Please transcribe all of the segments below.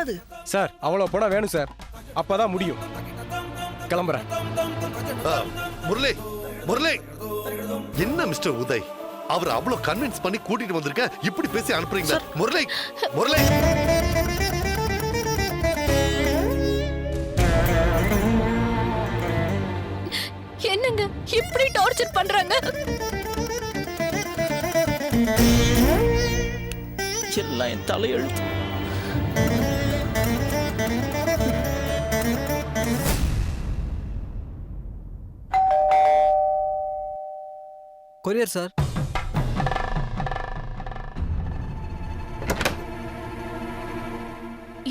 முடியாது சார். அவ்வளவு பணம் வேணும் சார், அப்பதான் முடியும். கிளம்புறேன். முரளி முரளி, என்ன மிஸ்டர் உதய், அவர் அவ்வளவு கன்வின்ஸ் பண்ணி கூட்டிட்டு வந்திருக்க, இப்படி பேசி அனுப்புறீங்க? முரளி முரளி, என்னங்க இப்படி டார்ச்சர் பண்றாங்க? எல்லாம் என் தலையெழுத்து. Courier sir.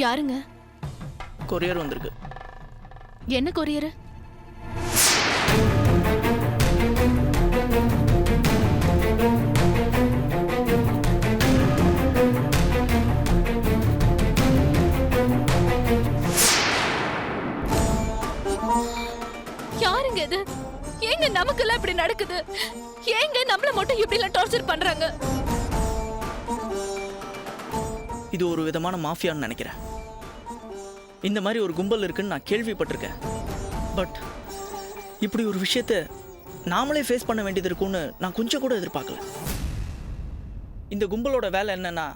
யாருங்க? கொரியர் வந்திருக்கு. என்ன கொரியர்? யாருங்க இது? ஏங்க நமக்கெல்லாம் இப்படி நடக்குது? ஏங்க நம்மள மட்டும் இப்படி எல்லாம் டார்ச்சர் பண்றாங்க? இது ஒரு விதமான மாஃபியான்னு நினைக்கிறேன். இந்த மாதிரி ஒரு கும்பல் இருக்குன்னு நான் கேள்விப்பட்டிருக்கேன். பட் இப்படி ஒரு விஷயத்த நாமளே ஃபேஸ் பண்ண வேண்டியது இருக்கும்னு நான் கொஞ்சம் கூட எதிர்பார்க்கல. இந்த கும்பலோட வேலை என்னன்னா,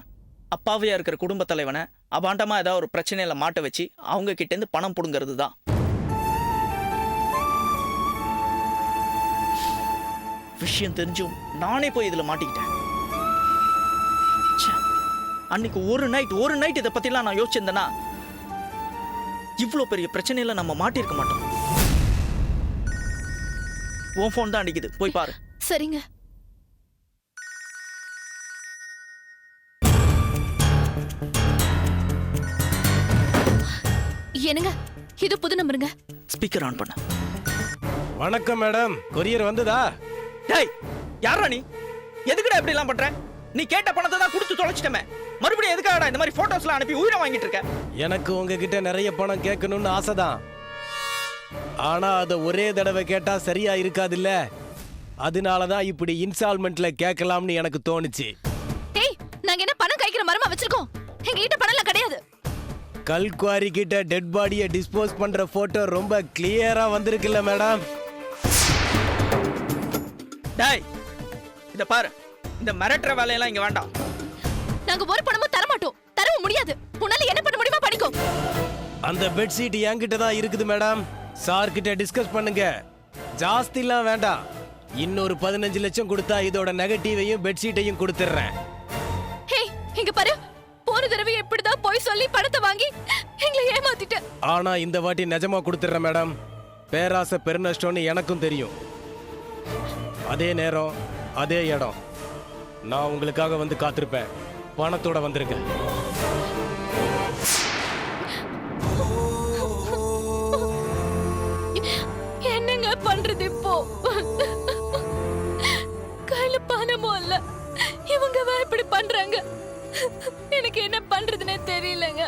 அப்பாவியா இருக்கிற குடும்ப தலைவனை அபாண்டமா ஏதாவது ஒரு பிரச்சனையில மாட்ட வச்சு அவங்க கிட்டேருந்து பணம் புடுங்கிறது தான். விஷயம் தெரிஞ்சும் நானே போய் இதுல மாட்டிக்கிட்டேன். அன்னைக்கு ஒரு நைட் இதை பத்திலாம் நான் யோசிச்சிருந்தேன்னா இவ்வளவு பெரிய பிரச்சனையில நம்ம மாட்டிருக்க மாட்டோம். உன் போன் தான் அடிக்குது, போய் பாரு. சரிங்க. என்னங்க இது புது நம்பருங்க. ஸ்பீக்கர் ஆன் பண்ண. வணக்கம் மேடம், கொரியர் வந்ததா? டேய், யாரா நீ? எதுக்குடா இப்படி எல்லாம் பண்ற? நீ கேட்ட பணத்தை தான் கொடுத்து தொலைச்சிட்டமே, மறுபடியும் எதுக்காகடா இந்த மாதிரி போட்டோஸ்லாம் அனுப்பி உயிரை வாங்கிட்டு இருக்க? எனக்கு உங்ககிட்ட நிறைய பணம் கேட்கணும்னு ஆசைதான். ஆனா அதை ஒரே தடவை கேட்டா சரியா இருக்காதுல்ல, அதனாலதான் இப்படி இன்ஸ்டால்மெண்ட்ல கேட்கலாம்னு எனக்கு தோணுச்சு. டேய், நாங்க என்ன பணம் கைக்கிற மரமா வச்சிருக்கோம்? எங்க கிட்ட பணம்லாம் கிடையாது. கல்குவாரி கிட்ட டெட் பாடியை டிஸ்போஸ் பண்ற போட்டோ ரொம்ப கிளியரா வந்திருக்குல்ல மேடம்? டேய், இத பாரு, இந்த மிரட்டற வேலையெல்லாம் இங்க வேண்டாம். நாங்க ஒரு பணமும் தர மாட்டோம், தரவும் முடியாது. உன்னால என்ன பண்ண முடியுமா பண்ணிக்கோ. அந்த பெட்ஷீட் என்கிட்ட தான் இருக்குது மேடம், சார் கிட்ட டிஸ்கஸ் பண்ணுங்க. ஜாஸ்திலாம் வேண்டாம், இன்னொரு 15 லட்சம் கொடுத்தா இதோட நெகட்டிவையும் பெட்ஷீட்டையும் கொடுத்துறேன். ஹே, இங்க பாரு, போன தடவை எப்படிதான் போய் சொல்லி பணத்தை வாங்கி எங்களை ஏமாத்திட்ட. ஆனா இந்த வாட்டி நிஜமா கொடுத்துறேன் மேடம். பேராசை பெருநஷ்டம்னு எனக்கும் தெரியும். அதே நேரம் அதே இடம், நான் உங்களுக்காக வந்து காத்திருப்பேன். பணத்தோட வந்துருங்க. என்னங்க பண்றது இப்போ? கையில பணமும் இல்ல, இவங்க இப்படி பண்றாங்க. எனக்கு என்ன பண்றதுன்னே தெரியலங்க.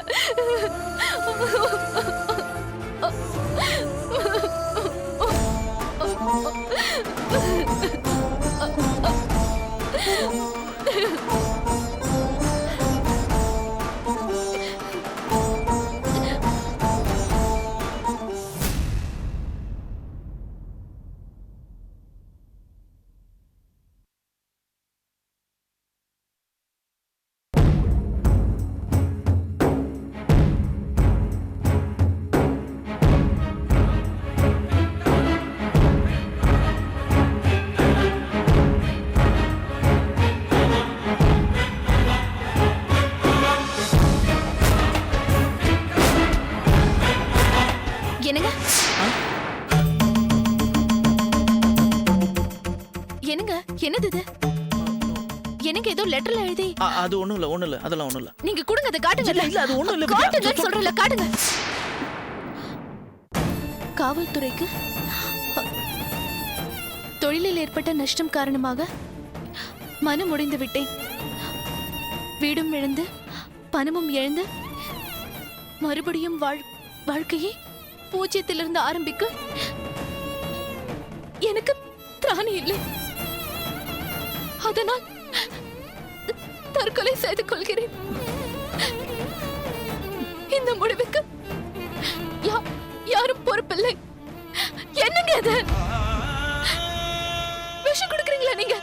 என்னங்க என்னங்க என்னது இது? எனக்கு ஏதோ லெட்டர்ல எழுதி. அது ஒண்ணும் இல்ல, அதெல்லாம் ஒண்ணும் இல்ல. நீங்க கொடுங்க, அதை காட்டுங்க. இல்ல, அது ஒண்ணும் இல்ல. காட்டுங்க சொல்றேன்ல, காட்டுங்க. காவல்துறைக்கு தொழிலில் ஏற்பட்ட நஷ்டம் காரணமாக மனம் முடிந்து விட்டேன். வீடும் இழந்து பணமும் இழந்து மறுபடியும் வாழ்க்கையை பூஜ்ஜியத்திலிருந்து ஆரம்பிக்க எனக்கு திராணி இல்லை. அதனால் தற்கொலை செய்து கொள்கிறேன். இந்த முடிவுக்கு யாரும் பொறுப்பில்லை. என்னங்க அது? விஷம் கொடுக்குறீங்களா நீங்க?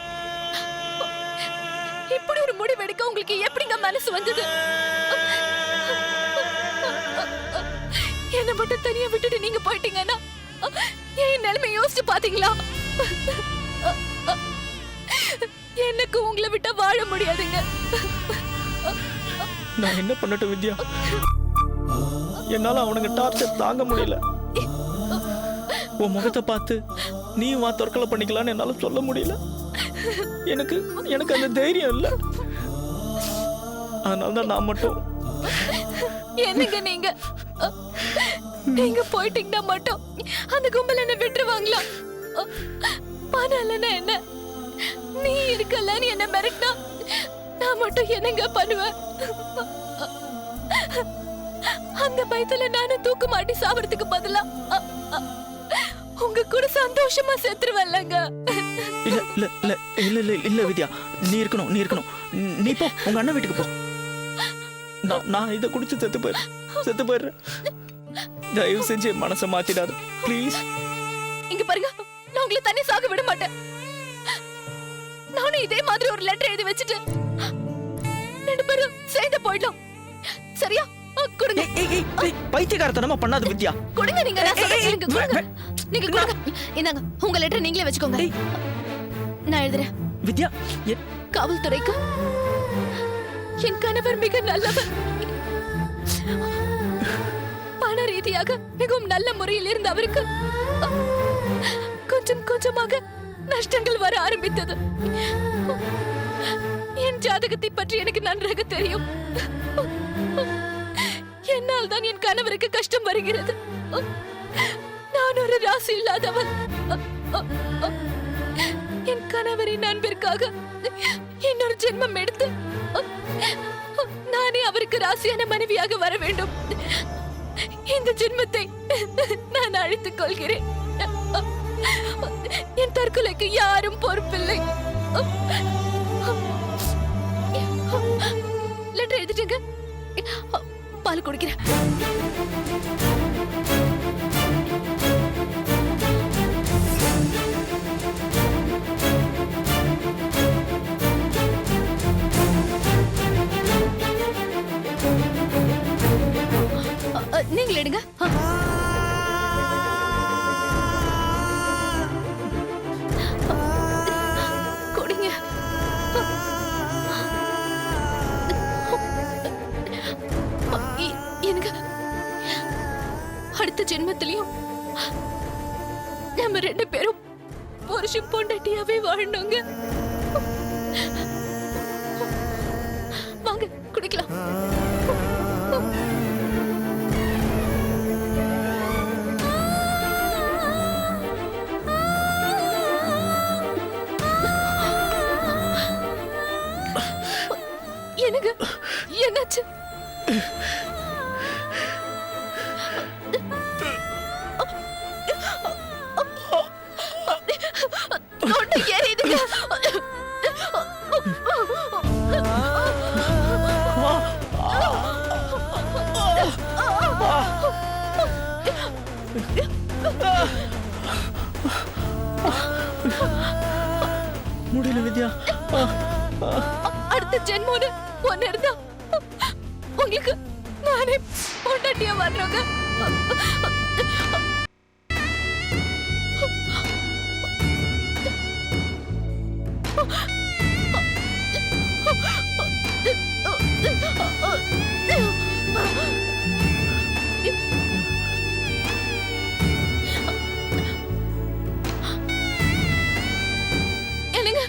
இப்படி ஒரு முடிவு எடுக்க உங்களுக்கு எப்படிங்க மனசு வந்தது? என்ன மட்டும் தனியா விட்டுட்டு நீங்க போயிட்டீங்கன்னா என் நிலைமை யோசிச்சு பாத்தீங்களா? எனக்கு உங்களை விட்டா வாழ முடியாதுங்க. நான் என்ன பண்ணட்டும் வித்யா? என்னால அவனுங்க டார்ச்சர் தாங்க முடியல. உன் முகத்தை பார்த்து நீ வா தற்கொலை பண்ணிக்கலான்னு என்னால சொல்ல முடியல. எனக்கு அந்த தைரியம் இல்லை. அதனாலதான் நான் மட்டும். என்னங்க நீங்க போயிட்டீங்கன்னா மட்டும் அந்த கும்பல் என்ன விட்டுருவாங்களா? பணம் இல்லைன்னா என்ன, நீ இருக்கலன்னு என்ன மிரட்டினா நான் மட்டும் என்னங்க பண்ணுவேன்? அந்த பயத்துல நானும் தூக்கு மாட்டி சாவறதுக்கு பதிலா உங்க கூட சந்தோஷமா செத்துருவல்லங்க. இல்ல இல்ல இல்ல இல்ல இல்ல இல்ல வித்யா, நீ இருக்கணும். நீ போ, உங்க அண்ணன் வீட்டுக்கு போ. நான் இதை குடிச்சு செத்து போயிடுறேன். தயவு செஞ்சு மனசை மாத்திடாது ப்ளீஸ். இங்க பாருங்க, நான் உங்களை தனி சாக விட மாட்டேன். நானும் இதே மாதிரி ஒரு லெட்டர் எழுதி வச்சுட்டு 2 பேரும் சேர்ந்து போயிடலாம். சரியா? கொடுங்க. பைத்தியக்காரத்தனமா பண்ணாத வித்யா. கொடுங்க, நீங்க நான் சொல்றேன் கேளுங்க. கொடுங்க, நீங்க கொடுங்க. இந்தாங்க உங்க லெட்டர், நீங்களே வச்சுக்கோங்க. நான் எழுதுறேன். வித்யா, காவல்துறைக்கு என் கணவர் மிக நல்லவர். பண ரீதியாக மிகவும் நல்ல முறையில் இருந்த அவருக்கு கொஞ்சம் கொஞ்சமாக நஷ்டங்கள் வர ஆரம்பித்தது. என் ஜாதகத்தை பற்றி எனக்கு நன்றாக தெரியும். என்னால் தான் என் கணவருக்கு கஷ்டம் வருகிறது. நான் ஒரு ராசி இல்லாதவன். என் கணவரின் அன்பிற்காக இன்னொரு ஜென்மம் எடுத்து நானே அவருக்கு ராசியான மனைவியாக வர வேண்டும். இந்த ஜென்மத்தை நான் அழித்துக் கொள்கிறேன். என் தற்கொலைக்கு யாரும் பொறுப்பில்லை. லெட்டர் எழுதிட்டுங்க, பால் குடிக்கிறேன். நீங்கள் எடுங்க. குடிங்க. எனக்கு அடுத்த ஜென்மத்திலையும் நம்ம 2 பேரும் புருஷன் பொண்டாட்டியாவே வாழணுங்க. வாங்க குடிக்கலாம். எனக்கு என்னாச்சு? தொண்டை எரியுதுங்க. முடியல வித்யா. அடுத்த ஜென்மோன்னு ஒன்னு இருந்தா உங்களுக்கு நானே பொண்டாட்டியா வரணுங்க. என்னங்க